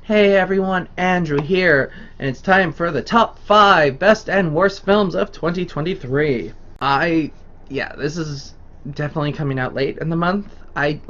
Hey everyone, Andrew here, and it's time for the top 5 best and worst films of 2023. This is definitely coming out late in the month. I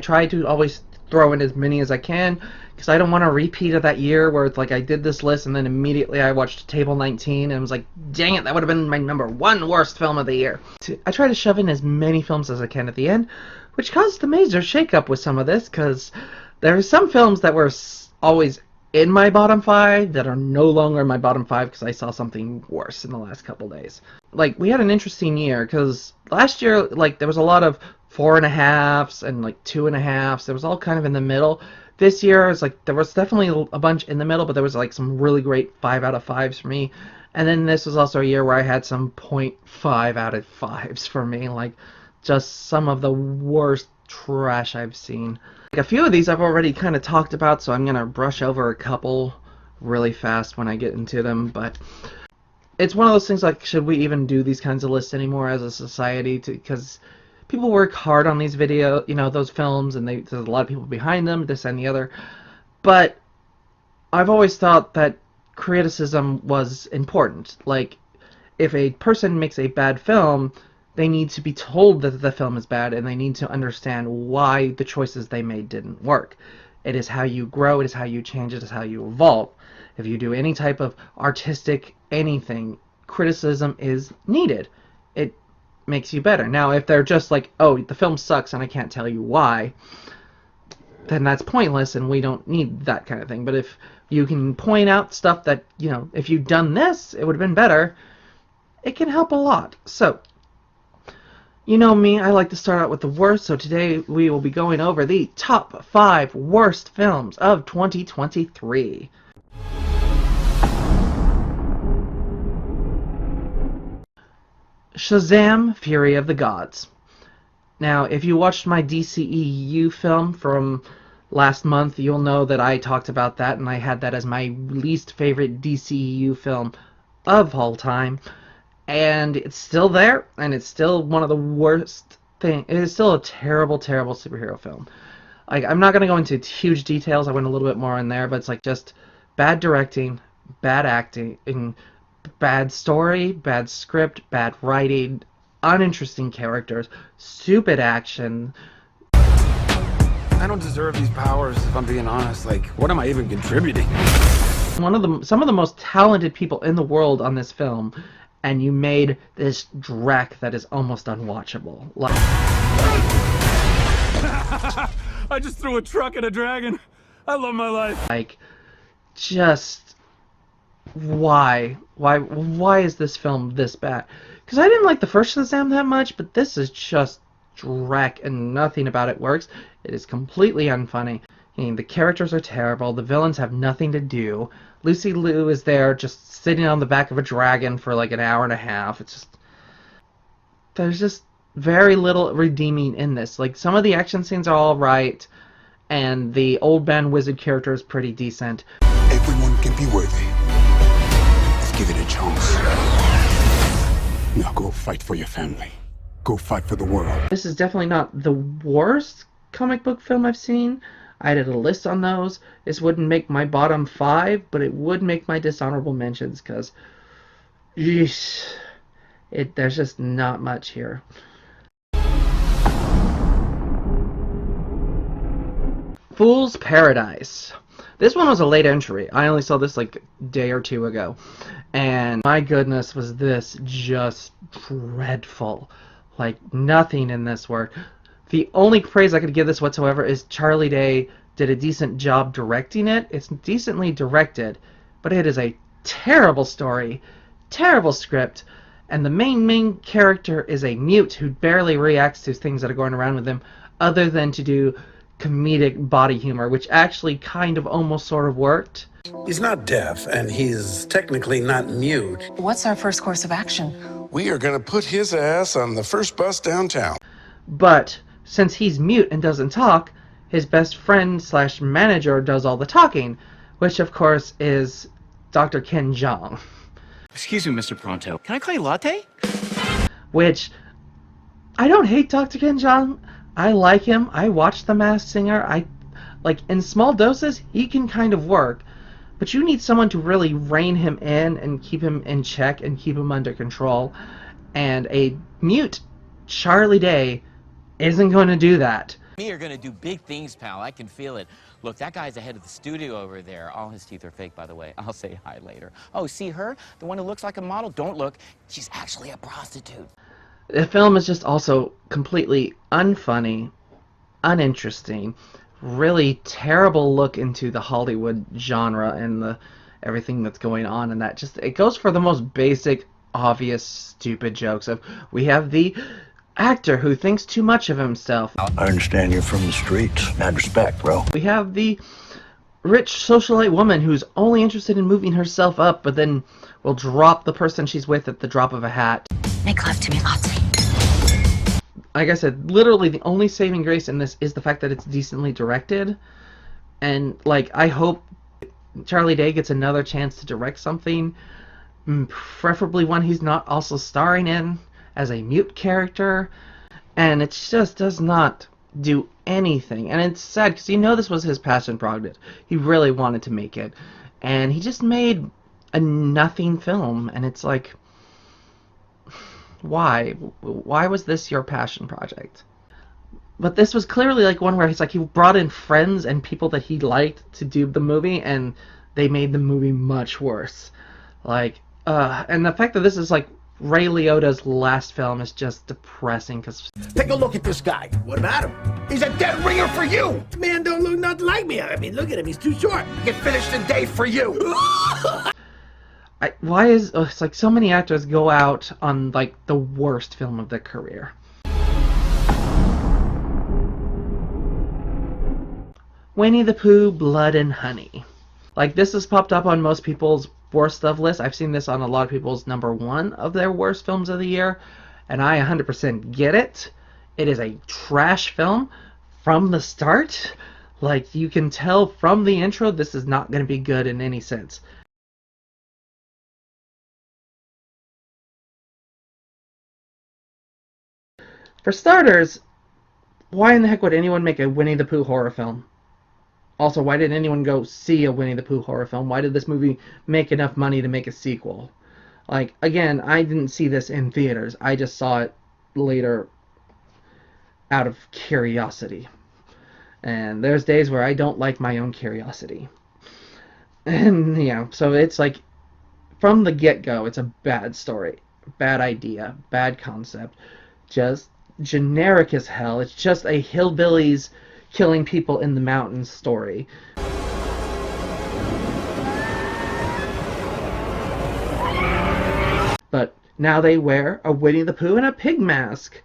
try to always throw in as many as I can, because I don't want a repeat of that year where it's like I did this list and then immediately I watched Table 19 and was like, dang it, that would have been my number 1 worst film of the year. I try to shove in as many films as I can at the end, which caused a major shakeup with some of this, because there are some films that were always in my bottom 5 that are no longer in my bottom 5 because I saw something worse in the last couple days. Like, we had an interesting year because last year, like, there was a lot of 4.5s and like 2.5s. It was all kind of in the middle. This year, it's like there was definitely a bunch in the middle, but there was like some really great 5 out of 5s for me. And then this was also a year where I had some 0.5 out of 5s for me, like just some of the worst trash I've seen. Like, a few of these I've already kind of talked about, so I'm gonna brush over a couple really fast when I get into them, but it's one of those things like, should we even do these kinds of lists anymore as a society? Because people work hard on these those films, and there's a lot of people behind them, this and the other, but I've always thought that criticism was important. Like, if a person makes a bad film, they need to be told that the film is bad, and they need to understand why the choices they made didn't work. It is how you grow, it is how you change, it is how you evolve. If you do any type of artistic anything, criticism is needed. It makes you better. Now, if they're just like, oh, the film sucks and I can't tell you why, then that's pointless and we don't need that kind of thing. But if you can point out stuff that, if you'd done this, it would have been better, it can help a lot. So, you know me, I like to start out with the worst, so today we will be going over the top 5 worst films of 2023. Shazam! Fury of the Gods. Now, if you watched my DCEU film from last month, you'll know that I talked about that, and I had that as my least favorite DCEU film of all time. And it's still there, and it's still one of the worst things. It is still a terrible, terrible superhero film. Like, I'm not going to go into huge details. I went a little bit more in there, but it's like just bad directing, bad acting, bad story, bad script, bad writing, uninteresting characters, stupid action. I don't deserve these powers, if I'm being honest. Like, what am I even contributing? Some of the most talented people in the world on this film, and you made this dreck that is almost unwatchable. Like, I just threw a truck at a dragon. I love my life. Like, just why is this film this bad? Because I didn't like the first Shazam that much, but this is just dreck, and nothing about it works. It is completely unfunny. I mean, the characters are terrible. The villains have nothing to do. Lucy Liu is there just sitting on the back of a dragon for like an hour and a half. It's just, there's just very little redeeming in this. Like, some of the action scenes are all right, and the old man wizard character is pretty decent. Everyone can be worthy. Let's give it a chance. Now go fight for your family. Go fight for the world. This is definitely not the worst comic book film I've seen. I did a list on those. This wouldn't make my bottom 5, but it would make my dishonorable mentions, because there's just not much here. Fool's Paradise. This one was a late entry. I only saw this like a day or two ago, and my goodness, was this just dreadful. Like, nothing in this worked. The only praise I could give this whatsoever is Charlie Day did a decent job directing it. It's decently directed, but it is a terrible story, terrible script, and the main character is a mute who barely reacts to things that are going around with him, other than to do comedic body humor, which actually kind of almost sort of worked. He's not deaf, and he's technically not mute. What's our first course of action? We are going to put his ass on the first bus downtown. But since he's mute and doesn't talk, his best friend / manager does all the talking, which of course is Dr. Ken Jeong. Excuse me, Mr. Pronto. Can I call you Latte? Which, I don't hate Dr. Ken Jeong. I like him. I watched The Masked Singer. Like, in small doses, he can kind of work, but you need someone to really rein him in and keep him in check and keep him under control. And a mute Charlie Day isn't going to do that. Me are gonna do big things, pal. I can feel it. Look, that guy's ahead of the studio over there. All his teeth are fake, by the way. I'll say hi later. Oh, see her? The one who looks like a model? Don't look. She's actually a prostitute. The film is just also completely unfunny, uninteresting, really terrible look into the Hollywood genre and the everything that's going on, and that just it goes for the most basic, obvious, stupid jokes of we have the actor who thinks too much of himself. I understand you're from the streets. Mad respect, bro. We have the rich socialite woman who's only interested in moving herself up, but then will drop the person she's with at the drop of a hat. Make love to me, Lottie. Like I said, literally the only saving grace in this is the fact that it's decently directed. And, like, I hope Charlie Day gets another chance to direct something, preferably one he's not also starring in as a mute character. And it just does not do anything. And it's sad, because you know this was his passion project. He really wanted to make it. And he just made a nothing film, and it's like, why was this your passion project? But this was clearly like one where he's like, he brought in friends and people that he liked to do the movie, and they made the movie much worse. Like, and the fact that this is like Ray Liotta's last film is just depressing, because Take a look at this guy. What about him? He's a dead ringer for you. Man don't look nothing like me. I mean, look at him. He's too short. Get finished in day for you. it's like so many actors go out on like the worst film of their career. Winnie the Pooh, Blood and Honey. Like, this has popped up on most people's worst of lists. I've seen this on a lot of people's #1 of their worst films of the year, and I 100% get it. It is a trash film from the start. Like, you can tell from the intro this is not going to be good in any sense. For starters, why in the heck would anyone make a Winnie the Pooh horror film? Also, why did anyone go see a Winnie the Pooh horror film? Why did this movie make enough money to make a sequel? Like, again, I didn't see this in theaters. I just saw it later out of curiosity. And there's days where I don't like my own curiosity. And, yeah, so it's like, from the get-go, it's a bad story. Bad idea. Bad concept. Just generic as hell. It's just a hillbillies killing people in the mountains story. But now they wear a Winnie the Pooh and a pig mask.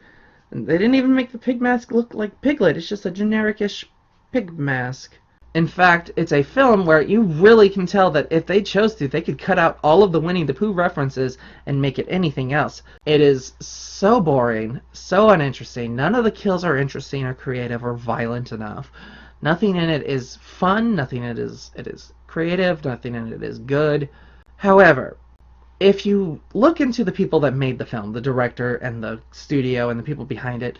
And they didn't even make the pig mask look like Piglet. It's just a generic-ish pig mask. In fact, it's a film where you really can tell that if they chose to, they could cut out all of the Winnie the Pooh references and make it anything else. It is so boring, so uninteresting. None of the kills are interesting or creative or violent enough. Nothing in it is fun, nothing in it is creative, nothing in it is good. However, if you look into the people that made the film, the director and the studio and the people behind it,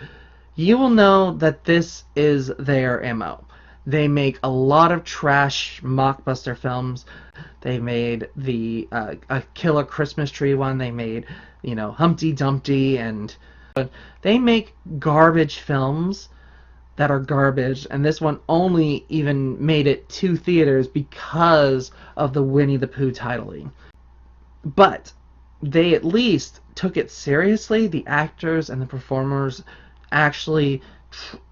you will know that this is their MO. They make a lot of trash mockbuster films. They made the a Killer Christmas Tree one. They made, you know, Humpty Dumpty, and they make garbage films that are garbage. And this one only even made it to theaters because of the Winnie the Pooh titling. But they at least took it seriously. The actors and the performers actually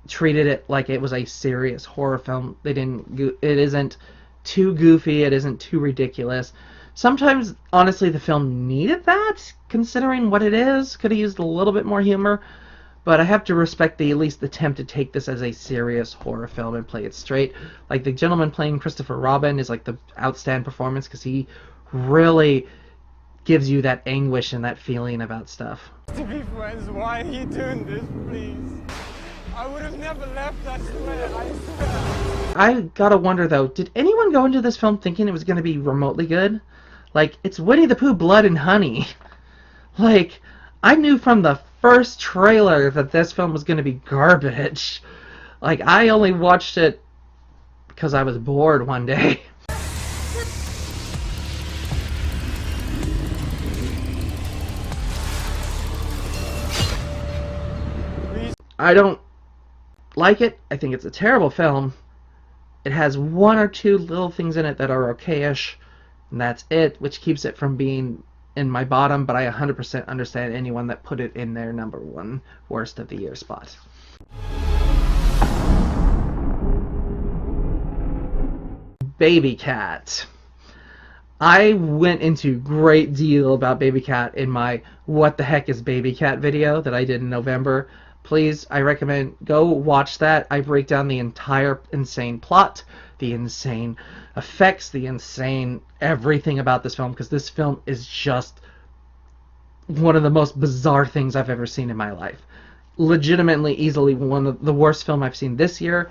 treated it like it was a serious horror film. They didn't. It isn't too goofy. It isn't too ridiculous. Sometimes, honestly, the film needed that, considering what it is. Could have used a little bit more humor. But I have to respect the at least attempt to take this as a serious horror film and play it straight. Like, the gentleman playing Christopher Robin is like the outstanding performance, because he really gives you that anguish and that feeling about stuff. To be friends, why are you doing this, please? I would have never left, I swear, I swear. I gotta wonder, though, did anyone go into this film thinking it was going to be remotely good? Like, it's Winnie the Pooh, Blood and Honey. Like, I knew from the first trailer that this film was going to be garbage. Like, I only watched it because I was bored one day. I don't like it. I think it's a terrible film. It has one or two little things in it that are okay-ish, and that's it, which keeps it from being in my bottom, but I 100% understand anyone that put it in their number one worst of the year spot. Baby Cat. I went into great deal about Baby Cat in my What the Heck is Baby Cat video that I did in November. Please, I recommend go watch that. I break down the entire insane plot, the insane effects, the insane everything about this film, because this film is just one of the most bizarre things I've ever seen in my life. Legitimately, easily one of the worst film I've seen this year.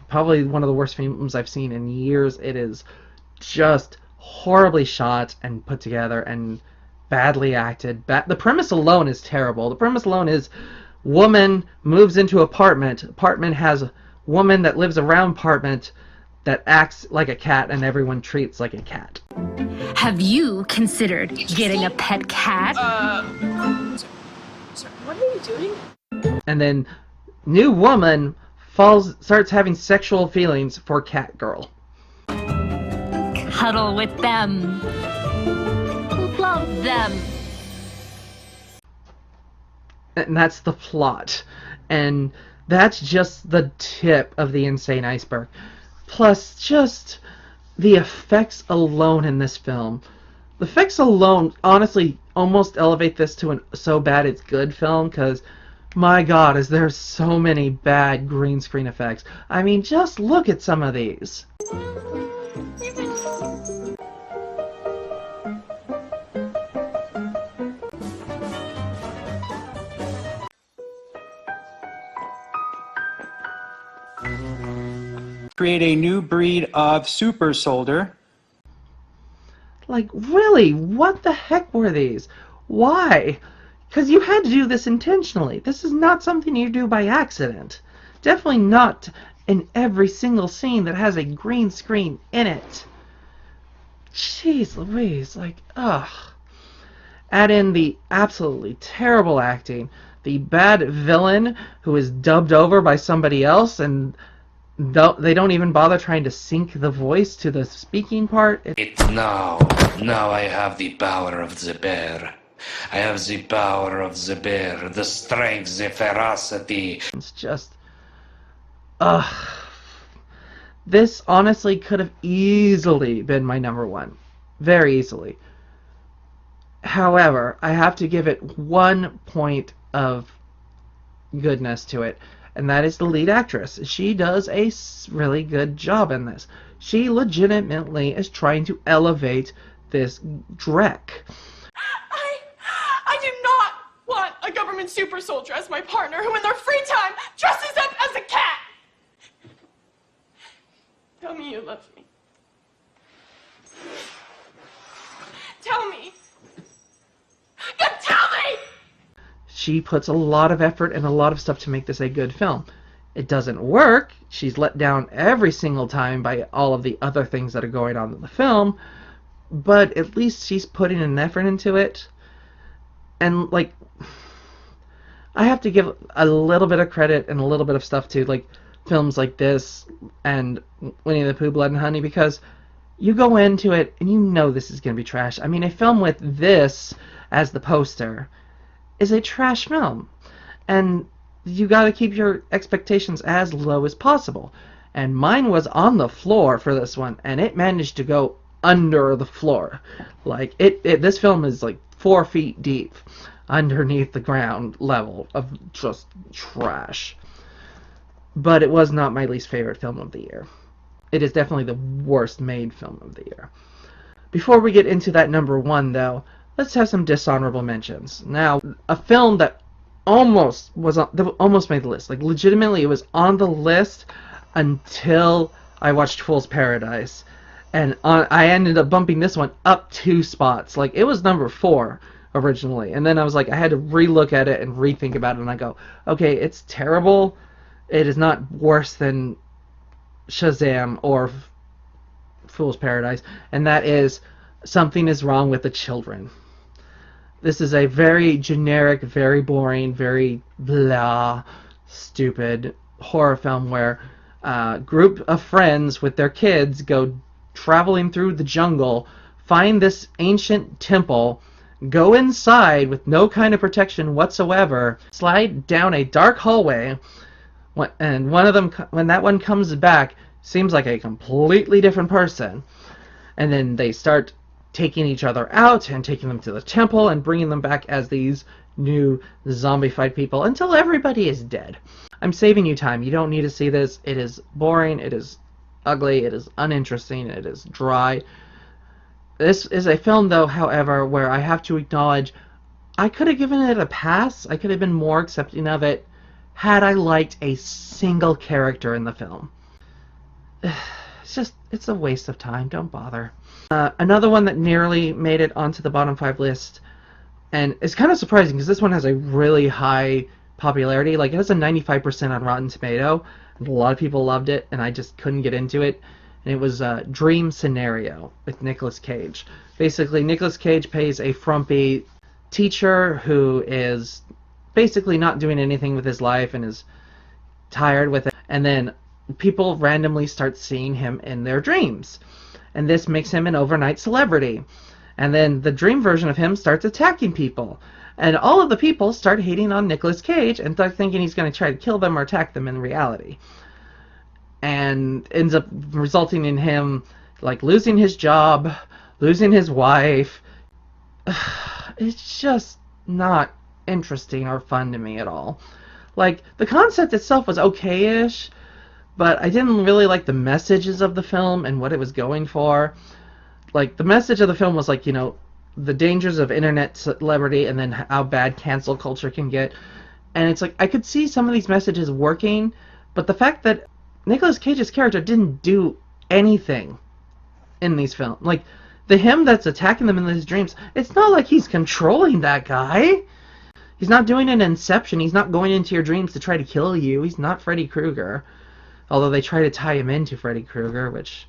Probably one of the worst films I've seen in years. It is just horribly shot and put together and badly acted. The premise alone is terrible. The premise alone is woman moves into apartment. Apartment has a woman that lives around apartment that acts like a cat and everyone treats like a cat. Have you considered getting a pet cat? Sorry, what are you doing? And then new woman starts having sexual feelings for cat girl. Cuddle with them. Love them. And that's the plot. And that's just the tip of the insane iceberg. Plus, just the effects alone in this film. The effects alone, honestly, almost elevate this to an so bad it's good film, because, my god, is there so many bad green screen effects. I mean, just look at some of these. Create a new breed of super soldier. Like, really? What the heck were these? Why? Because you had to do this intentionally. This is not something you do by accident. Definitely not in every single scene that has a green screen in it. Jeez Louise, like, ugh. Add in the absolutely terrible acting, the bad villain who is dubbed over by somebody else, and they don't even bother trying to sync the voice to the speaking part. It's now I have the power of the bear. I have the power of the bear, the strength, the ferocity. It's just, ugh. This honestly could have easily been my number one. Very easily. However, I have to give it 1 point of goodness to it, and that is the lead actress. She does a really good job in this. She legitimately is trying to elevate this Drek. I do not want a government super soldier as my partner who in their free time dresses up as a cat. Tell me you love me. Tell me. God, tell me! She puts a lot of effort and a lot of stuff to make this a good film. It doesn't work. She's let down every single time by all of the other things that are going on in the film, but at least she's putting an effort into it. And, like, I have to give a little bit of credit and a little bit of stuff to, like, films like this and Winnie the Pooh, Blood and Honey, because you go into it and you know this is going to be trash. I mean, a film with this as the poster is a trash film, and you got to keep your expectations as low as possible. And mine was on the floor for this one, and it managed to go under the floor. Like, this film is like 4 feet deep underneath the ground level of just trash. But it was not my least favorite film of the year. It is definitely the worst made film of the year. Before we get into that number one, though, let's have some dishonorable mentions. Now, a film that almost made the list. Like, legitimately, it was on the list until I watched Fool's Paradise. And I ended up bumping this one up 2 spots. Like, it was number 4 originally. And then I was like, I had to re-look at it and rethink about it. And I go, okay, it's terrible. It is not worse than Shazam or Fool's Paradise, and that is something is wrong with the children. This is a very generic, very boring, very blah, stupid horror film where a group of friends with their kids go traveling through the jungle, find this ancient temple, go inside with no kind of protection whatsoever, slide down a dark hallway, and one of them, when that one comes back, seems like a completely different person. And then they start taking each other out and taking them to the temple and bringing them back as these new zombified people until everybody is dead. I'm saving you time. You don't need to see this. It is boring. It is ugly. It is uninteresting. It is dry. This is a film, though, however, where I have to acknowledge I could have given it a pass. I could have been more accepting of it had I liked a single character in the film. It's a waste of time. Don't bother. Another one that nearly made it onto the bottom 5 list, and it's kind of surprising because this one has a really high popularity. Like, it has a 95% on Rotten Tomato, and a lot of people loved it, and I just couldn't get into it. And it was Dream Scenario with Nicolas Cage. Basically, Nicolas Cage plays a frumpy teacher who is basically not doing anything with his life and is tired with it, and then people randomly start seeing him in their dreams, and this makes him an overnight celebrity. And then the dream version of him starts attacking people, and all of the people start hating on Nicolas Cage and start thinking he's going to try to kill them or attack them in reality, and ends up resulting in him like losing his job, losing his wife. It's just not interesting or fun to me at all. Like, the concept itself was okay-ish, but I didn't really like the messages of the film and what it was going for. Like, the message of the film was like, you know, the dangers of internet celebrity and then how bad cancel culture can get. And it's like, I could see some of these messages working, but the fact that Nicolas Cage's character didn't do anything in these films. Like, him that's attacking them in his dreams, it's not like he's controlling that guy. He's not doing an Inception. He's not going into your dreams to try to kill you. He's not Freddy Krueger. Although they try to tie him into Freddy Krueger, which...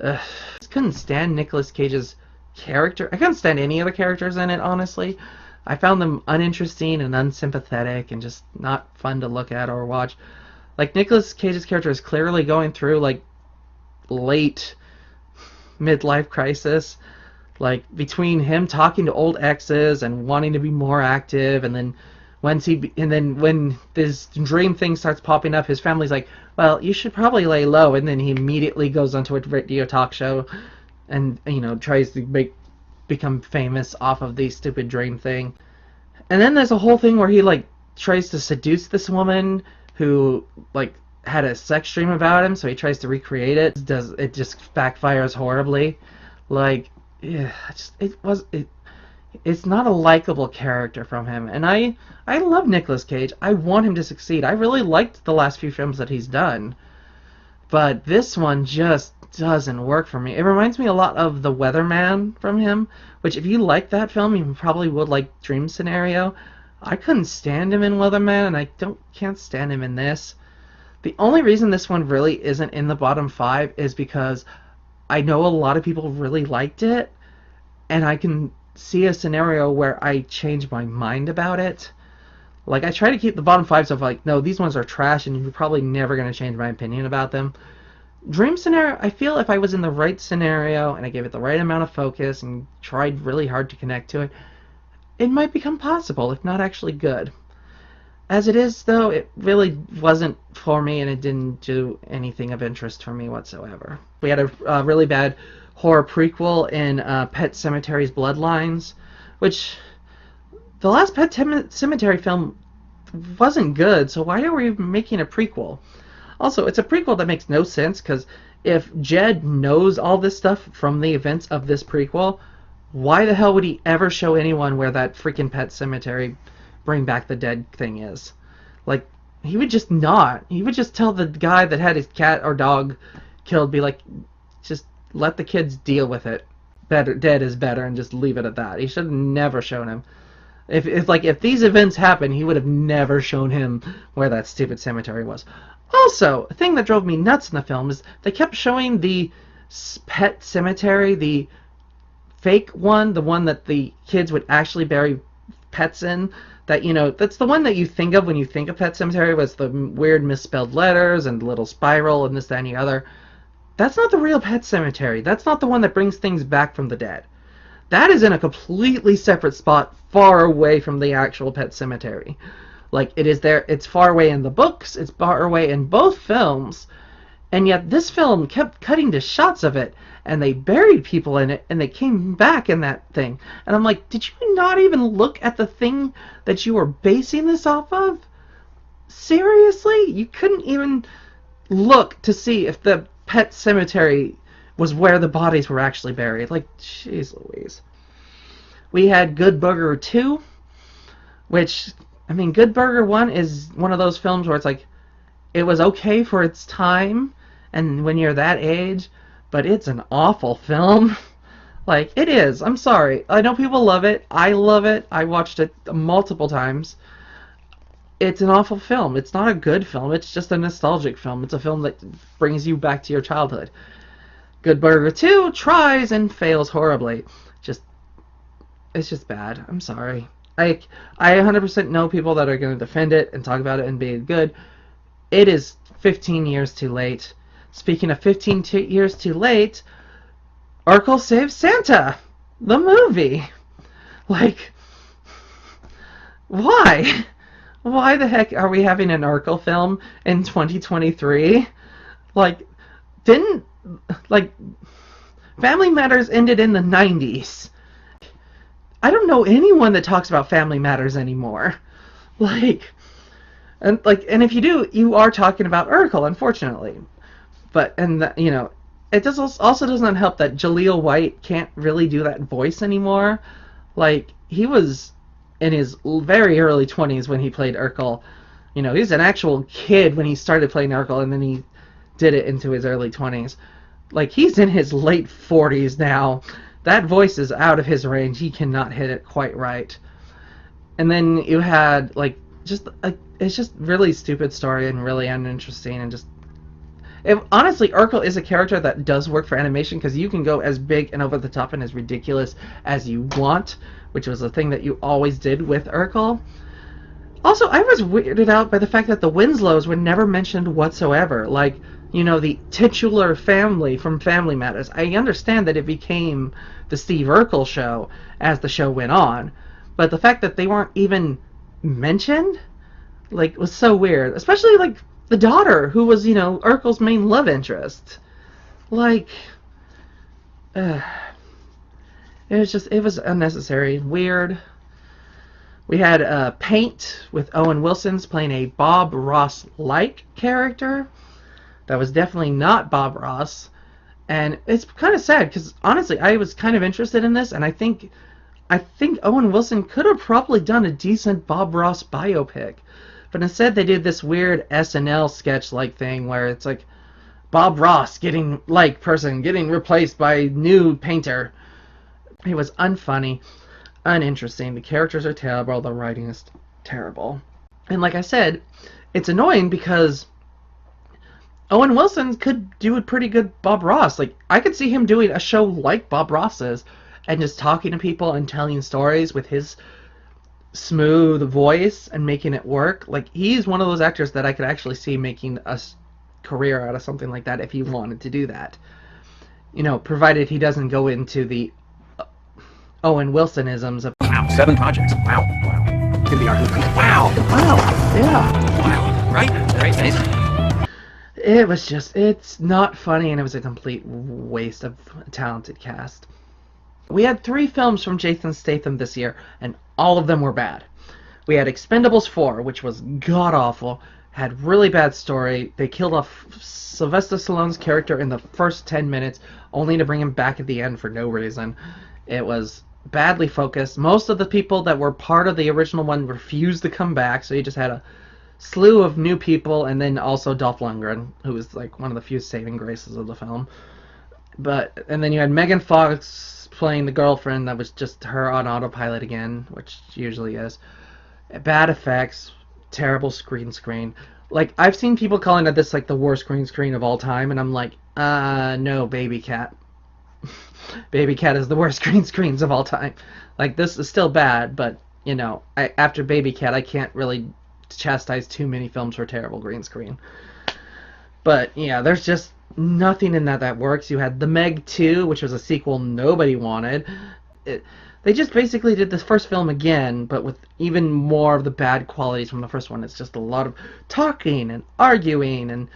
I just couldn't stand Nicolas Cage's character. I couldn't stand any of the characters in it, honestly. I found them uninteresting and unsympathetic and just not fun to look at or watch. Like, Nicolas Cage's character is clearly going through, like, late midlife crisis. Like, between him talking to old exes and wanting to be more active, and then when this dream thing starts popping up, his family's like, well, you should probably lay low, and then he immediately goes onto a radio talk show and, you know, tries to become famous off of the stupid dream thing. And then there's a whole thing where he, like, tries to seduce this woman who, like, had a sex dream about him, so he tries to recreate it. It just backfires horribly. Like, yeah, it's not a likable character from him, and I love Nicolas Cage. I want him to succeed. I really liked the last few films that he's done, but this one just doesn't work for me. It reminds me a lot of The Weatherman from him, which if you like that film, you probably would like Dream Scenario. I couldn't stand him in Weatherman, and I can't stand him in this. The only reason this one really isn't in the bottom 5 is because I know a lot of people really liked it, and I can see a scenario where I change my mind about it. Like, I try to keep the bottom 5 stuff like, no, these ones are trash and you're probably never going to change my opinion about them. Dream Scenario, I feel if I was in the right scenario and I gave it the right amount of focus and tried really hard to connect to it, it might become possible, if not actually good. As it is, though, it really wasn't for me, and it didn't do anything of interest for me whatsoever. We had a really bad horror prequel in Pet Sematari's Bloodlines, which the last Pet Sematary film wasn't good, so why are we making a prequel? Also, it's a prequel that makes no sense, because if Jed knows all this stuff from the events of this prequel, why the hell would he ever show anyone where that freaking Pet Sematary Bring Back the Dead thing is? Like, he would just not. He would just tell the guy that had his cat or dog killed, be like, just let the kids deal with it. Better, dead is better, and just leave it at that. He should have never shown him. If these events happen, he would have never shown him where that stupid cemetery was. Also, a thing that drove me nuts in the film is they kept showing the pet cemetery, the fake one, the one that the kids would actually bury pets in. That, you know, that's the one that you think of when you think of Pet Cemetery, was the weird misspelled letters and the little spiral and this, that, and the other. That's not the real Pet Cemetery. That's not the one that brings things back from the dead. That is in a completely separate spot, far away from the actual Pet Cemetery. Like, it is there, it's far away in the books, it's far away in both films, and yet this film kept cutting to shots of it, and they buried people in it, and they came back in that thing. And I'm like, did you not even look at the thing that you were basing this off of? Seriously? You couldn't even look to see if the Pet Cemetery was where the bodies were actually buried. Like, jeez Louise. We had Good Burger 2, which, I mean, Good Burger 1 is one of those films where it's like, it was okay for its time, and when you're that age, but it's an awful film. Like, it is. I'm sorry. I know people love it. I love it. I watched it multiple times. It's an awful film. It's not a good film. It's just a nostalgic film. It's a film that brings you back to your childhood. Good Burger 2 tries and fails horribly. It's just bad. I'm sorry. I 100% know people that are going to defend it and talk about it and be good. It is 15 years too late. Speaking of 15 years too late, Urkel Saves Santa, the movie. Like, why? Why the heck are we having an Urkel film in 2023? Like, Family Matters ended in the 90s. I don't know anyone that talks about Family Matters anymore. And if you do, you are talking about Urkel, unfortunately. But, you know, it also doesn't help that Jaleel White can't really do that voice anymore. Like, he was in his very early 20s when he played Urkel. You know, he was an actual kid when he started playing Urkel, and then he did it into his early 20s. Like, he's in his late 40s now. That voice is out of his range. He cannot hit it quite right. And then you had, like, it's just really stupid story and really uninteresting and just... honestly, Urkel is a character that does work for animation because you can go as big and over the top and as ridiculous as you want, which was a thing that you always did with Urkel. Also, I was weirded out by the fact that the Winslows were never mentioned whatsoever. Like, you know, the titular family from Family Matters. I understand that it became the Steve Urkel show as the show went on, but the fact that they weren't even mentioned, like, was so weird. Especially, like, the daughter, who was, you know, Urkel's main love interest. Like, it was unnecessary, weird. We had Paint with Owen Wilson's playing a Bob Ross-like character. That was definitely not Bob Ross. And it's kind of sad, because honestly, I was kind of interested in this, and I think Owen Wilson could have probably done a decent Bob Ross biopic. But instead they did this weird SNL sketch-like thing where it's like Bob Ross getting replaced by new painter. It was unfunny, uninteresting. The characters are terrible. The writing is terrible. And like I said, it's annoying because Owen Wilson could do a pretty good Bob Ross. Like, I could see him doing a show like Bob Ross's and just talking to people and telling stories with his smooth voice and making it work. Like, he's one of those actors that I could actually see making a career out of something like that if he wanted to do that. You know, provided he doesn't go into the Owen Wilsonisms of... Wow, 7 projects. Wow. Could be our... Wow. Yeah. Wow. Right? Nice. It was just... It's not funny, and it was a complete waste of a talented cast. We had 3 films from Jason Statham this year, and all of them were bad. We had Expendables 4, which was god-awful, had really bad story. They killed off Sylvester Stallone's character in the first 10 minutes, only to bring him back at the end for no reason. It was badly focused. Most of the people that were part of the original one refused to come back, so you just had a slew of new people, and then also Dolph Lundgren, who was like one of the few saving graces of the film. And then you had Megan Fox playing the girlfriend that was just her on autopilot again, which she usually is. Bad effects, terrible screen. Like, I've seen people calling it this, like, the worst green screen of all time, and I'm like, no, Baby Cat. Baby Cat is the worst green screens of all time. Like, this is still bad, but, you know, after Baby Cat, I can't really chastise too many films for terrible green screen. But, yeah, there's just nothing in that works. You had The Meg 2, which was a sequel nobody wanted. They just basically did this first film again, but with even more of the bad qualities from the first one. It's just a lot of talking and arguing and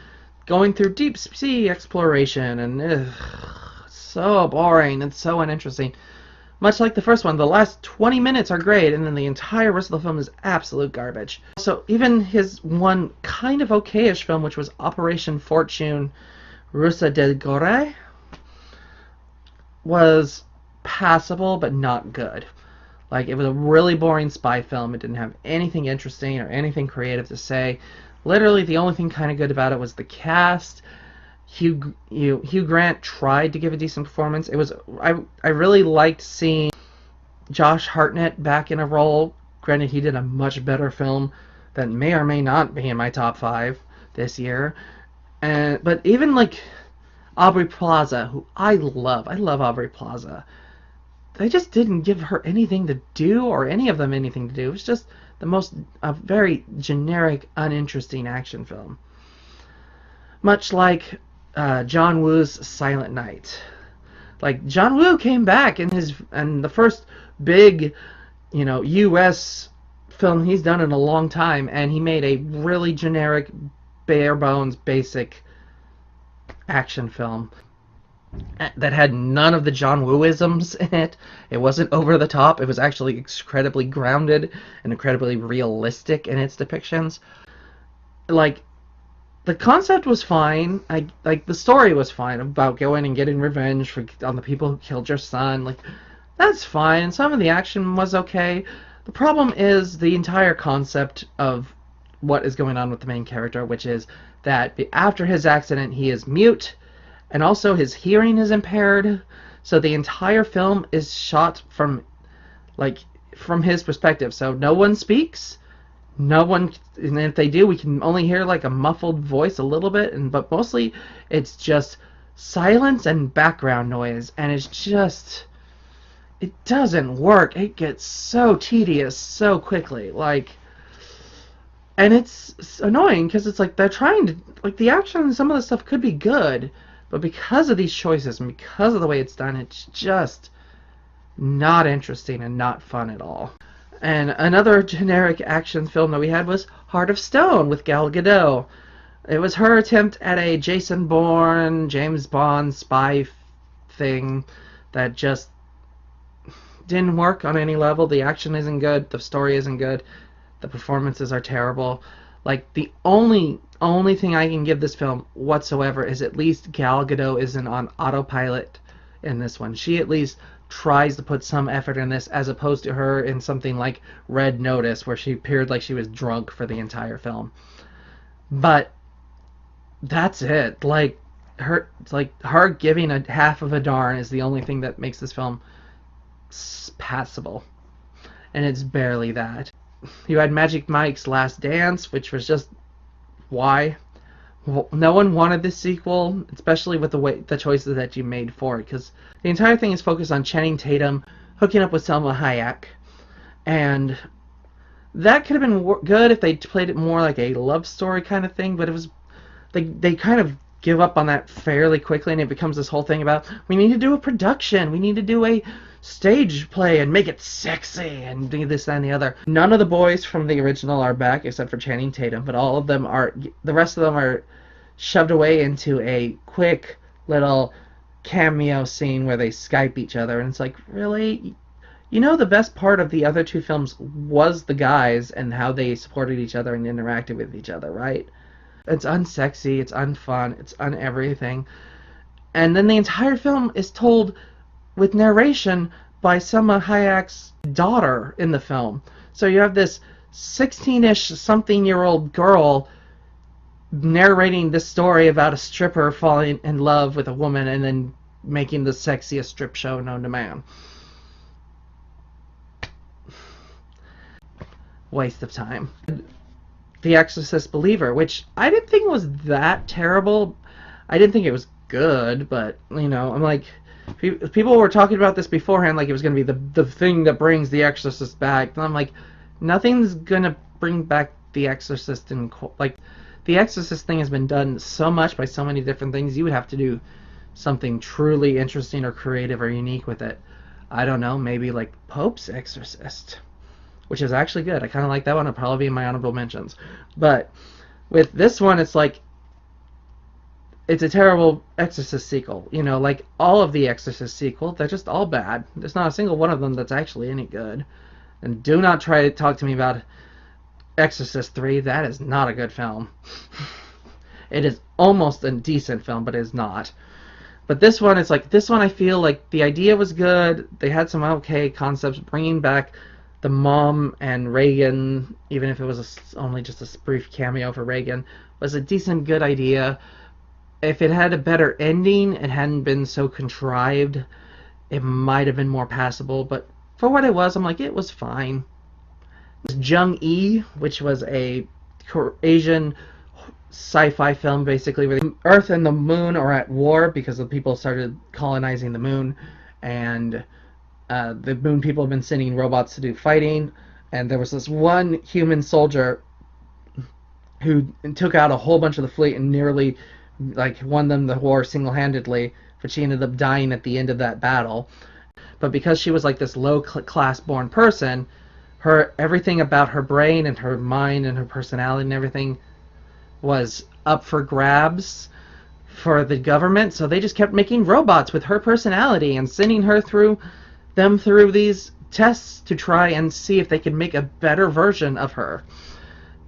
going through deep sea exploration, and so boring and so uninteresting. Much like the first one, the last 20 minutes are great, and then the entire rest of the film is absolute garbage. So even his one kind of okayish film, which was Operation Fortune Rusa del Gore, was passable but not good. Like, it was a really boring spy film. It didn't have anything interesting or anything creative to say. Literally, the only thing kind of good about it was the cast. Hugh Grant tried to give a decent performance. I really liked seeing Josh Hartnett back in a role. Granted, he did a much better film that may or may not be in my top 5 this year. But even like Aubrey Plaza, who I love Aubrey Plaza. They just didn't give her anything to do, or any of them anything to do. It was just a very generic, uninteresting action film. Much like John Woo's Silent Night. Like, John Woo came back in the first big, U.S. film he's done in a long time, and he made a really generic, bare bones, basic action film that had none of the John Wooisms in it. It wasn't over the top. It was actually incredibly grounded and incredibly realistic in its depictions. Like, the concept was fine. Like, the story was fine about going and getting revenge on the people who killed your son. Like, that's fine. Some of the action was okay. The problem is the entire concept of what is going on with the main character, which is that after his accident, he is mute, and also his hearing is impaired. So the entire film is shot from his perspective. So no one speaks. No one, and if they do, we can only hear like a muffled voice a little bit, but mostly it's just silence and background noise, and it doesn't work. It gets so tedious so quickly, and it's annoying because it's like they're trying to, like, the action and some of the stuff could be good, but because of these choices and because of the way it's done, it's just not interesting and not fun at all. And another generic action film that we had was Heart of Stone with Gal Gadot. It was her attempt at a Jason Bourne, James Bond spy thing that just didn't work on any level. The action isn't good. The story isn't good. The performances are terrible. Like, the only thing I can give this film whatsoever is at least Gal Gadot isn't on autopilot in this one. She at least tries to put some effort in this, as opposed to her in something like Red Notice, where she appeared like she was drunk for the entire film. But that's it. Like, her giving a half of a darn is the only thing that makes this film passable, and it's barely that. You had Magic Mike's Last Dance, which was just, why? Well, no one wanted this sequel, especially with the choices that you made for it, because the entire thing is focused on Channing Tatum hooking up with Selma Hayek, and that could have been good if they played it more like a love story kind of thing, but it was, they kind of give up on that fairly quickly, and it becomes this whole thing about, we need to do a production, we need to do a stage play and make it sexy and do this, that, and the other. None of the boys from the original are back except for Channing Tatum, but all of them are, the rest of them are shoved away into a quick little cameo scene where they Skype each other, and it's like, really? The best part of the other two films was the guys and how they supported each other and interacted with each other, right? It's unsexy, it's unfun, it's un-everything. And then the entire film is told with narration by Selma Hayek's daughter in the film. So you have this 16-ish something-year-old girl narrating this story about a stripper falling in love with a woman and then making the sexiest strip show known to man. Waste of time. The Exorcist Believer, which I didn't think was that terrible. I didn't think it was good, but, you know, I'm like, people were talking about this beforehand like it was going to be the thing that brings The Exorcist back. And I'm like, nothing's going to bring back The Exorcist. Like, The Exorcist thing has been done so much by so many different things. You would have to do something truly interesting or creative or unique with it. I don't know, maybe like Pope's Exorcist, which is actually good. I kind of like that one. It'll probably be in my honorable mentions. But with this one, it's like, it's a terrible Exorcist sequel. You know, like all of the Exorcist sequels, they're just all bad. There's not a single one of them that's actually any good. And do not try to talk to me about Exorcist 3. That is not a good film. It is almost a decent film, but it is not. But this one, it's like, this one I feel like the idea was good. They had some okay concepts, bringing back the mom and Reagan, even if it was only just a brief cameo for Reagan, was a decent, good idea. If it had a better ending, it hadn't been so contrived, it might have been more passable. But for what it was, I'm like, it was fine. It was Jung-E, which was a Asian sci-fi film, basically, where the Earth and the Moon are at war because the people started colonizing the Moon, and the Moon people have been sending robots to do fighting, and there was this one human soldier who took out a whole bunch of the fleet and nearly like won them the war single-handedly, but she ended up dying at the end of that battle. But because she was like this low-class born person, everything about her brain and her mind and her personality and everything was up for grabs for the government, so they just kept making robots with her personality and sending her through these tests to try and see if they could make a better version of her.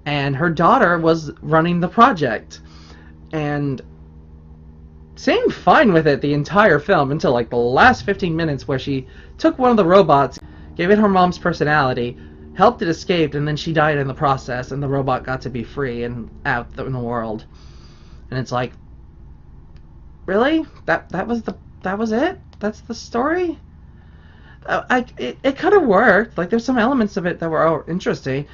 And her daughter was running the project and seemed fine with it the entire film until like the last 15 minutes, where she took one of the robots, gave it her mom's personality, helped it escape, and then she died in the process, and the robot got to be free and out in the world. And it's like, really? That was it? That's the story? It could have worked. Like, there's some elements of it that were interesting.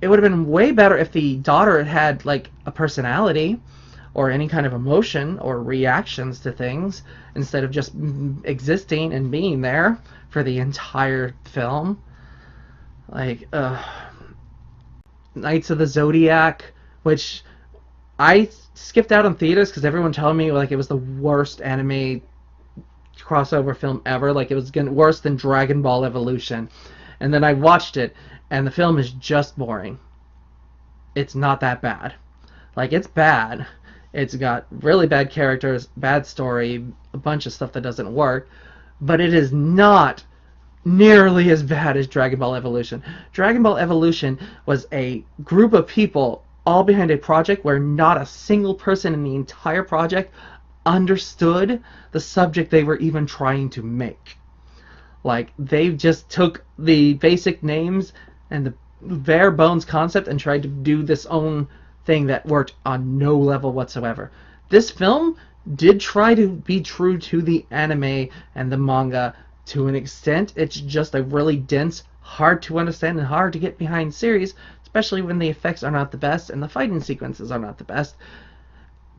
It would have been way better if the daughter had like a personality or any kind of emotion or reactions to things, instead of just existing and being there for the entire film. Like, Knights of the Zodiac, which I skipped out on theaters because everyone told me like it was the worst anime crossover film ever. Like, it was worse than Dragon Ball Evolution. And then I watched it, and the film is just boring. It's not that bad. Like, it's bad. It's got really bad characters, bad story, a bunch of stuff that doesn't work, but it is not nearly as bad as Dragon Ball Evolution. Dragon Ball Evolution was a group of people all behind a project where not a single person in the entire project understood the subject they were even trying to make. Like, they just took the basic names and the bare bones concept and tried to do this own thing that worked on no level whatsoever. This film did try to be true to the anime and the manga to an extent. It's just a really dense, hard to understand and hard to get behind series, especially when the effects are not the best and the fighting sequences are not the best.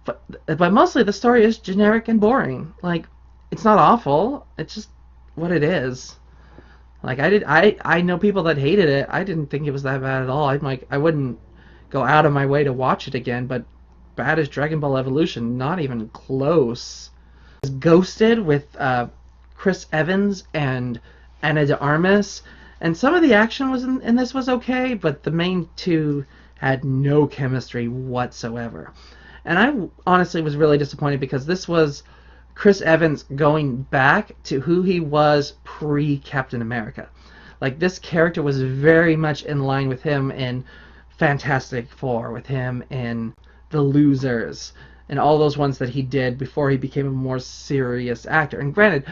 But mostly the story is generic and boring. Like, it's not awful, it's just what it is. Like, I know people that hated it. I didn't think it was that bad at all. I wouldn't go out of my way to watch it again, but bad as Dragon Ball Evolution, not even close. It was Ghosted with Chris Evans and Ana de Armas, and some of the action was in this was okay, but the main two had no chemistry whatsoever. And I honestly was really disappointed because this was Chris Evans going back to who he was pre-Captain America. Like, this character was very much in line with him in Fantastic Four, with him in The Losers, and all those ones that he did before he became a more serious actor. And granted,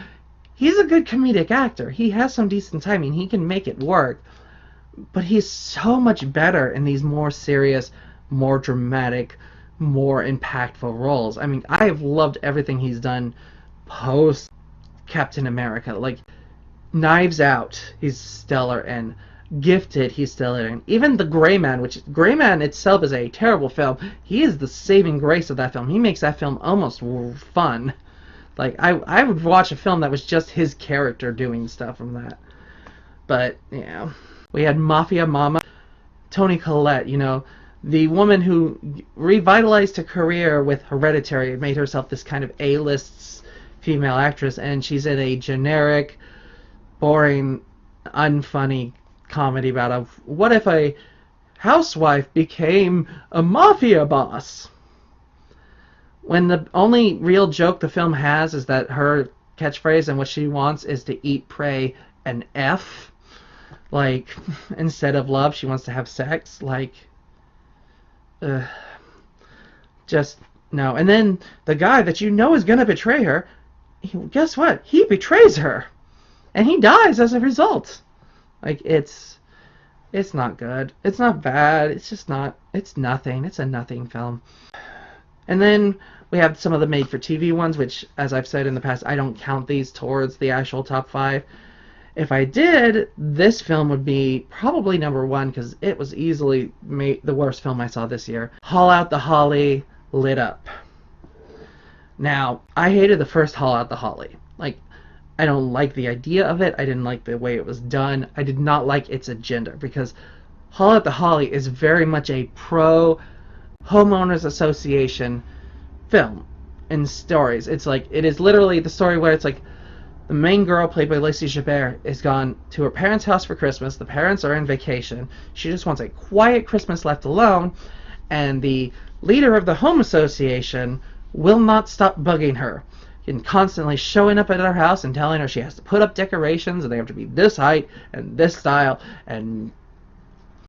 he's a good comedic actor. He has some decent timing. He can make it work. But he's so much better in these more serious, more dramatic, more impactful roles. I mean, I have loved everything he's done post Captain America. Like, Knives Out, he's stellar in. gifted he's still in. Even The Gray Man, which Gray Man itself is a terrible film, he is the saving grace of that film. He makes that film almost fun. Like, I would watch a film that was just his character doing stuff from that. But, yeah. We had Mafia Mama, Toni Collette, you know, the woman who revitalized her career with Hereditary and made herself this kind of A-list female actress, and she's in a generic, boring, unfunny comedy about what if a housewife became a mafia boss, when the only real joke the film has is that her catchphrase and what she wants is to eat, pray, and F. Like, instead of love, she wants to have sex. Like, just no. And then the guy that you know is gonna betray her, guess what? He betrays her, and he dies as a result. Like, it's not good. It's not bad. It's just not. It's nothing. It's a nothing film. And then we have some of the made-for-TV ones, which, as I've said in the past, I don't count these towards the actual top 5. If I did, this film would be probably number 1, because it was easily the worst film I saw this year. Haul Out the Holly, Lit Up. Now, I hated the first Haul Out the Holly. Like, I don't like the idea of it. I didn't like the way it was done. I did not like its agenda, because Haul Out the Holly is very much a pro-homeowners association film and stories. It's like, it is literally the story where it's like, the main girl, played by Lacey Chabert, is gone to her parents' house for Christmas. The parents are on vacation. She just wants a quiet Christmas left alone, and the leader of the home association will not stop bugging her and constantly showing up at her house and telling her she has to put up decorations and they have to be this height and this style. And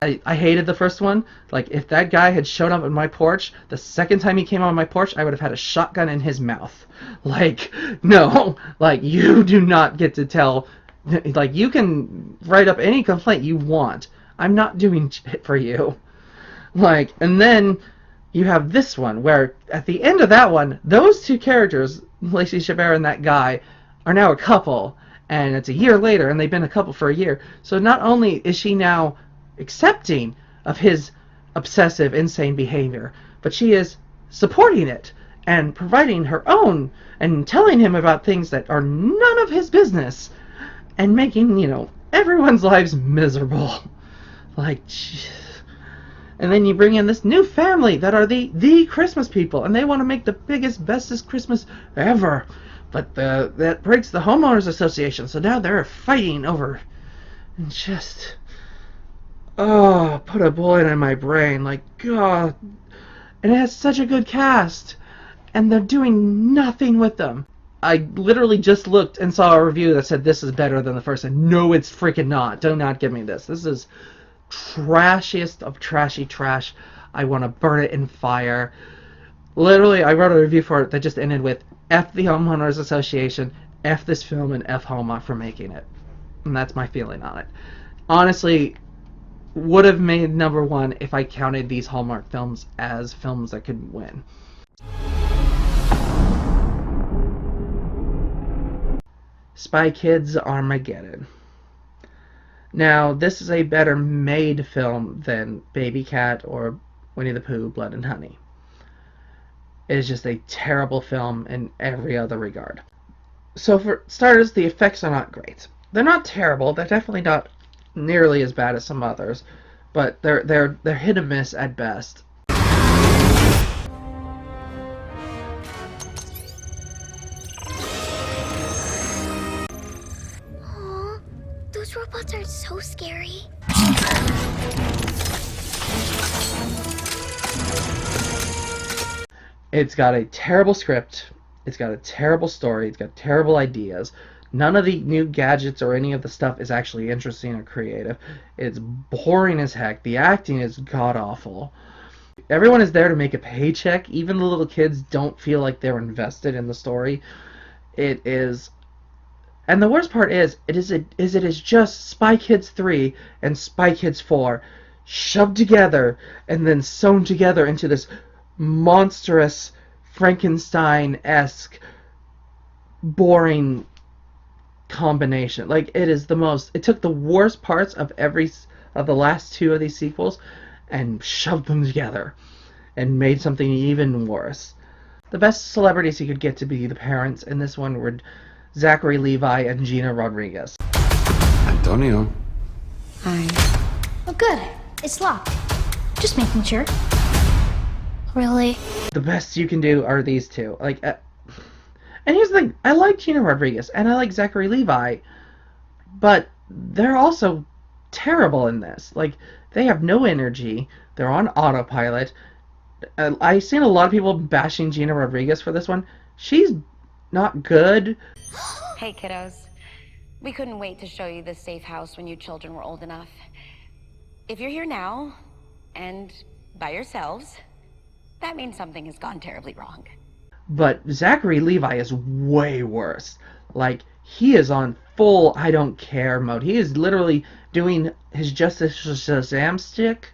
I hated the first one. Like, if that guy had shown up on my porch, the second time he came on my porch, I would have had a shotgun in his mouth. Like, no, like, you do not get to tell, like, you can write up any complaint you want. I'm not doing shit for you. Like, and then you have this one, where at the end of that one, those two characters, Lacey Chabert and that guy, are now a couple, and it's a year later, and they've been a couple for a year. So not only is she now accepting of his obsessive, insane behavior, but she is supporting it and providing her own and telling him about things that are none of his business and making, you know, everyone's lives miserable. Like, and then you bring in this new family that are the Christmas people, and they want to make the biggest, bestest Christmas ever, but that breaks the homeowners association, so now they're fighting over, and just, oh, put a bullet in my brain. Like, God. And it has such a good cast, and they're doing nothing with them. I literally just looked and saw a review that said this is better than the first, and no, it's freaking not. Do not give me this. This is trashiest of trashy trash. I want to burn it in fire. Literally, I wrote a review for it that just ended with F the Homeowners Association, F this film, and F Hallmark for making it. And that's my feeling on it. Honestly, would have made number 1 if I counted these Hallmark films as films that could win. Spy Kids Armageddon. Now, this is a better made film than Baby Cat or Winnie the Pooh, Blood and Honey. It is just a terrible film in every other regard. So for starters, the effects are not great. They're not terrible. They're definitely not nearly as bad as some others, but they're hit and miss at best. Aww, those robots are so scary. It's got a terrible script. It's got a terrible story. It's got terrible ideas. None of the new gadgets or any of the stuff is actually interesting or creative. It's boring as heck. The acting is god-awful. Everyone is there to make a paycheck. Even the little kids don't feel like they're invested in the story. It is... And the worst part is, it is just Spy Kids 3 and Spy Kids 4 shoved together and then sewn together into this monstrous, Frankenstein-esque, boring combination. Like, it is the most... It took the worst parts of every of the last two of these sequels and shoved them together and made something even worse. The best celebrities you could get to be the parents in this one were Zachary Levi and Gina Rodriguez. Antonio. Hi. Oh, good. It's locked. Just making sure. Really? The best you can do are these two. And here's the thing. I like Gina Rodriguez and I like Zachary Levi, but they're also terrible in this. Like, they have no energy. They're on autopilot. I've seen a lot of people bashing Gina Rodriguez for this one. She's not good. Hey, kiddos. We couldn't wait to show you this safe house when you children were old enough. If you're here now, and by yourselves, that means something has gone terribly wrong. But Zachary Levi is way worse. Like, he is on full I don't care mode. He is literally doing his Justice Shazam stick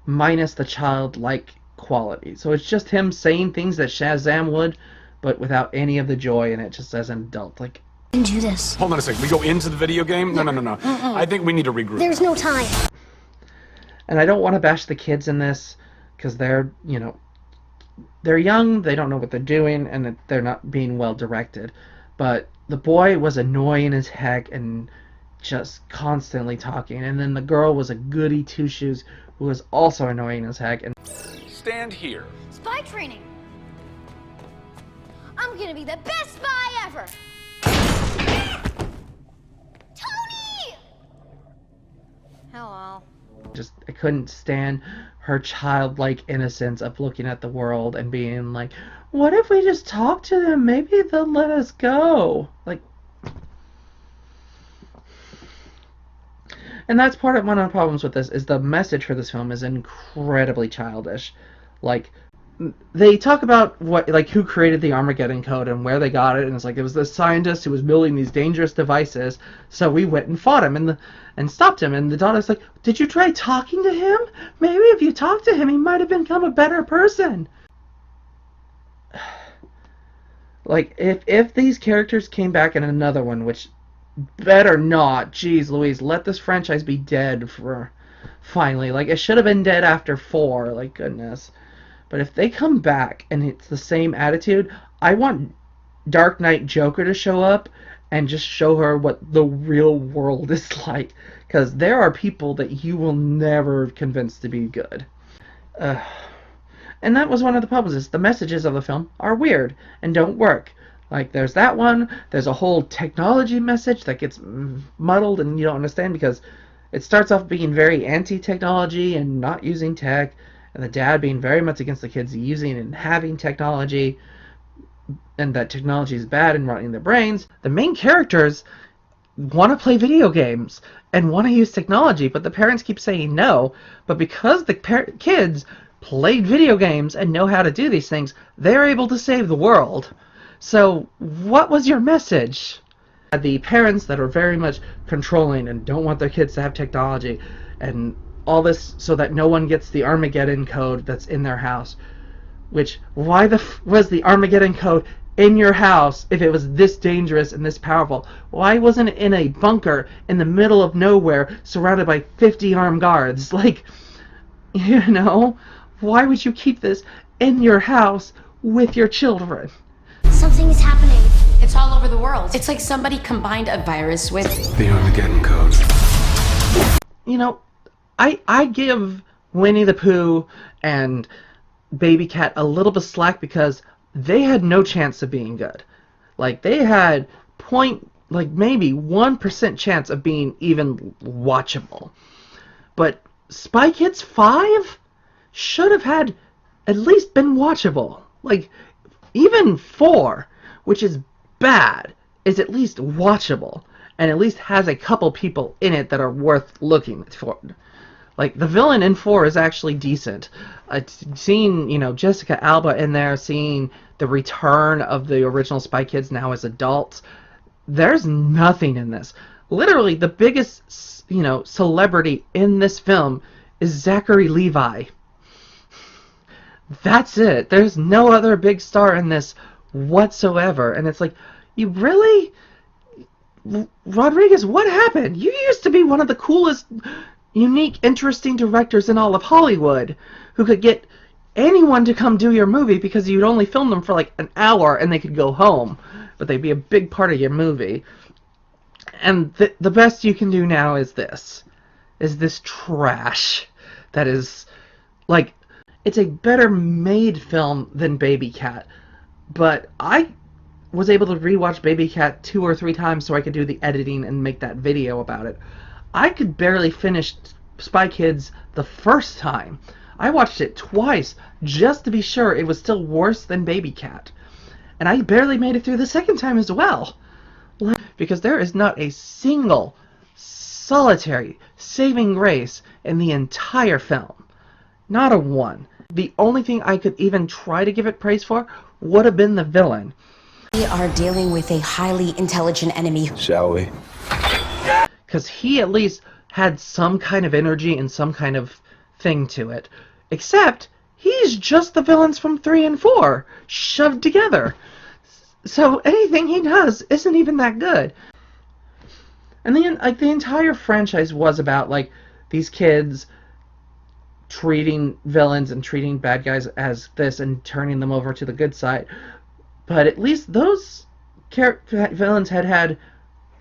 minus the childlike quality. So it's just him saying things that Shazam would, but without any of the joy in it, just as an adult. Like, I can do this. Hold on a second. We go into the video game? No. I think we need to regroup. There's no time. And I don't want to bash the kids in this, because they're, they're young, they don't know what they're doing, and they're not being well directed. But the boy was annoying as heck and just constantly talking. And then the girl was a goody two-shoes who was also annoying as heck. And stand here. Spy training. I'm gonna be the best spy ever. Tony! Hello. I couldn't stand her childlike innocence of looking at the world and being like, what if we just talk to them? Maybe they'll let us go. Like, and that's one of the problems with this, is the message for this film is incredibly childish. Like, they talk about who created the Armageddon Code and where they got it, and it's like, it was this scientist who was building these dangerous devices, so we went and fought him and stopped him. And the daughter's like, did you try talking to him? Maybe if you talked to him, he might have become a better person. Like, if these characters came back in another one, which better not, jeez Louise, let this franchise be dead for finally. Like, it should have been dead after 4, like, goodness. But if they come back and it's the same attitude, I want Dark Knight Joker to show up and just show her what the real world is like. Because there are people that you will never convince to be good. And that was one of the problems, is the messages of the film are weird and don't work. Like, there's that one, there's a whole technology message that gets muddled and you don't understand, because it starts off being very anti-technology and not using tech, and the dad being very much against the kids using and having technology, and that technology is bad and rotting their brains. The main characters want to play video games and want to use technology, but the parents keep saying no. But because the kids played video games and know how to do these things, they're able to save the world. So what was your message? The parents that are very much controlling and don't want their kids to have technology and all this, so that no one gets the Armageddon Code that's in their house. Which, why was the Armageddon Code in your house if it was this dangerous and this powerful? Why wasn't it in a bunker in the middle of nowhere surrounded by 50 armed guards? Like, why would you keep this in your house with your children? Something is happening. It's all over the world. It's like somebody combined a virus with the Armageddon Code. I give Winnie the Pooh and Baby Cat a little bit of slack because they had no chance of being good. Like, they had maybe 1% chance of being even watchable. But Spy Kids 5 should have had at least been watchable. Like, even 4, which is bad, is at least watchable. And at least has a couple people in it that are worth looking for. Like, the villain in 4 is actually decent. Seeing, Jessica Alba in there, seeing the return of the original Spy Kids now as adults, there's nothing in this. Literally, the biggest, celebrity in this film is Zachary Levi. That's it. There's no other big star in this whatsoever. And it's like, you really... Rodriguez, what happened? You used to be one of the coolest... unique, interesting directors in all of Hollywood who could get anyone to come do your movie because you'd only film them for like an hour and they could go home, but they'd be a big part of your movie. And the best you can do now is this trash that is, like, it's a better made film than Baby Cat, but I was able to rewatch Baby Cat 2 or 3 times so I could do the editing and make that video about it. I could barely finish Spy Kids the first time. I watched it twice just to be sure it was still worse than Baby Cat. And I barely made it through the second time as well. Because there is not a single solitary saving grace in the entire film. Not a one. The only thing I could even try to give it praise for would have been the villain. We are dealing with a highly intelligent enemy. Shall we? Because he at least had some kind of energy and some kind of thing to it. Except, he's just the villains from 3 and 4, shoved together. So anything he does isn't even that good. And then, like, the entire franchise was about, like, these kids treating villains and treating bad guys as this and turning them over to the good side. But at least those villains had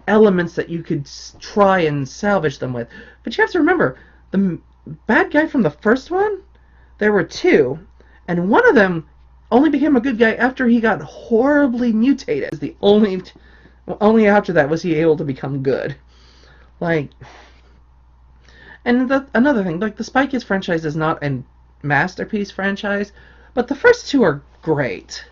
elements that you could try and salvage them with. But you have to remember, the bad guy from the first one, there were 2, and one of them only became a good guy after he got horribly mutated. The only after that was he able to become good. Like, and another thing, like, the Spy Kids franchise is not a masterpiece franchise, but the first 2 are great.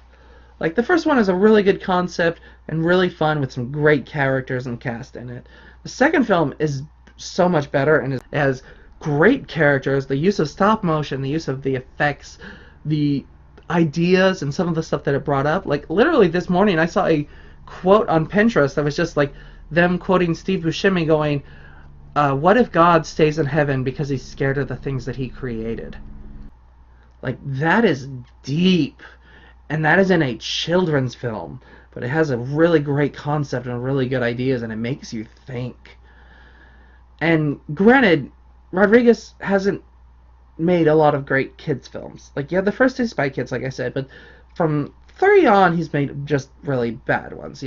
Like, the first one is a really good concept and really fun with some great characters and cast in it. The second film is so much better and it has great characters, the use of stop motion, the use of the effects, the ideas, and some of the stuff that it brought up. Like, literally this morning I saw a quote on Pinterest that was just like them quoting Steve Buscemi going, what if God stays in heaven because he's scared of the things that he created? Like, that is deep. And that is in a children's film, but it has a really great concept and really good ideas, and it makes you think. And granted, Rodriguez hasn't made a lot of great kids films. Like, yeah, the first 2 Spy Kids, like I said, but from 3 on, he's made just really bad ones.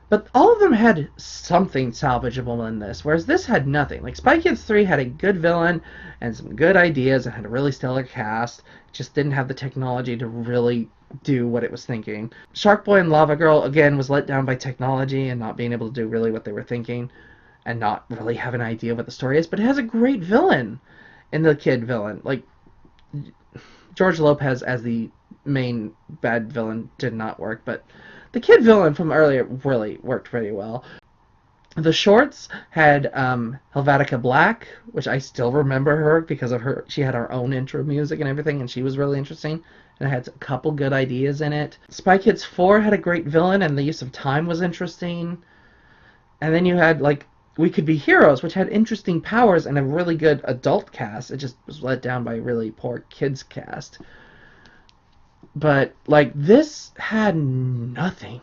But all of them had something salvageable in this, whereas this had nothing. Like, Spy Kids 3 had a good villain and some good ideas and had a really stellar cast. It just didn't have the technology to really do what it was thinking. Shark Boy and Lava Girl, again, was let down by technology and not being able to do really what they were thinking and not really have an idea what the story is, but it has a great villain in the kid villain. Like, George Lopez as the main bad villain did not work, but the kid villain from earlier really worked pretty well. The shorts had Helvetica Black, which I still remember her because of her. She had her own intro music and everything, and she was really interesting. And it had a couple good ideas in it. Spy Kids 4 had a great villain, and the use of time was interesting. And then you had, like, We Could Be Heroes, which had interesting powers and a really good adult cast. It just was let down by a really poor kids cast. But, like, this had nothing.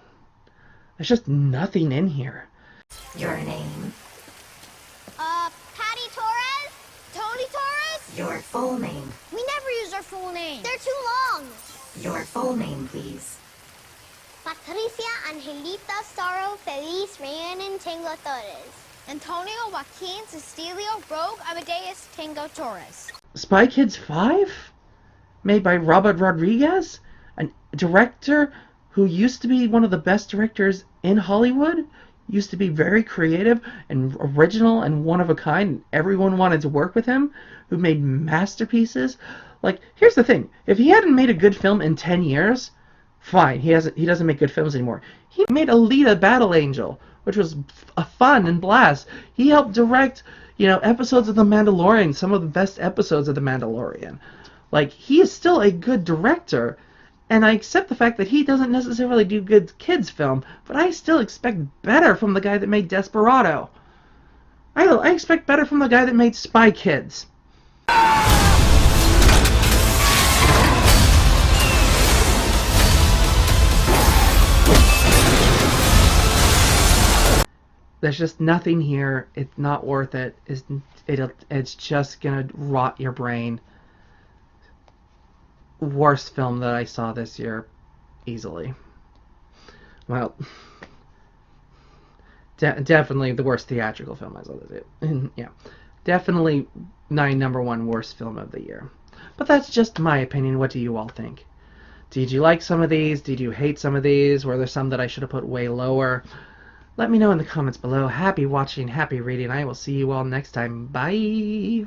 There's just nothing in here. Your name? Patty Torres? Tony Torres? Your full name? We never use our full name. They're too long. Your full name, please. Patricia Angelita Starro Feliz Rayanen Tango Torres. Antonio Joaquin Cecilio Rogue Amadeus Tango Torres. Spy Kids 5? Made by Robert Rodriguez? A director who used to be one of the best directors in Hollywood? Used to be very creative and original and one of a kind. Everyone wanted to work with him. Who made masterpieces. Like, here's the thing. If he hadn't made a good film in 10 years, fine. He doesn't make good films anymore. He made Alita Battle Angel, which was a fun and blast. He helped direct, episodes of The Mandalorian, some of the best episodes of The Mandalorian. Like, he is still a good director. And I accept the fact that he doesn't necessarily do good kids film, but I still expect better from the guy that made Desperado. I expect better from the guy that made Spy Kids. There's just nothing here. It's not worth it. It's it's just gonna rot your brain. Worst film that I saw this year, easily. Well, definitely the worst theatrical film I saw this year. Yeah, definitely my #1 worst film of the year. But that's just my opinion. What do you all think? Did you like some of these? Did you hate some of these? Were there some that I should have put way lower? Let me know in the comments below. Happy watching, happy reading. I will see you all next time. Bye!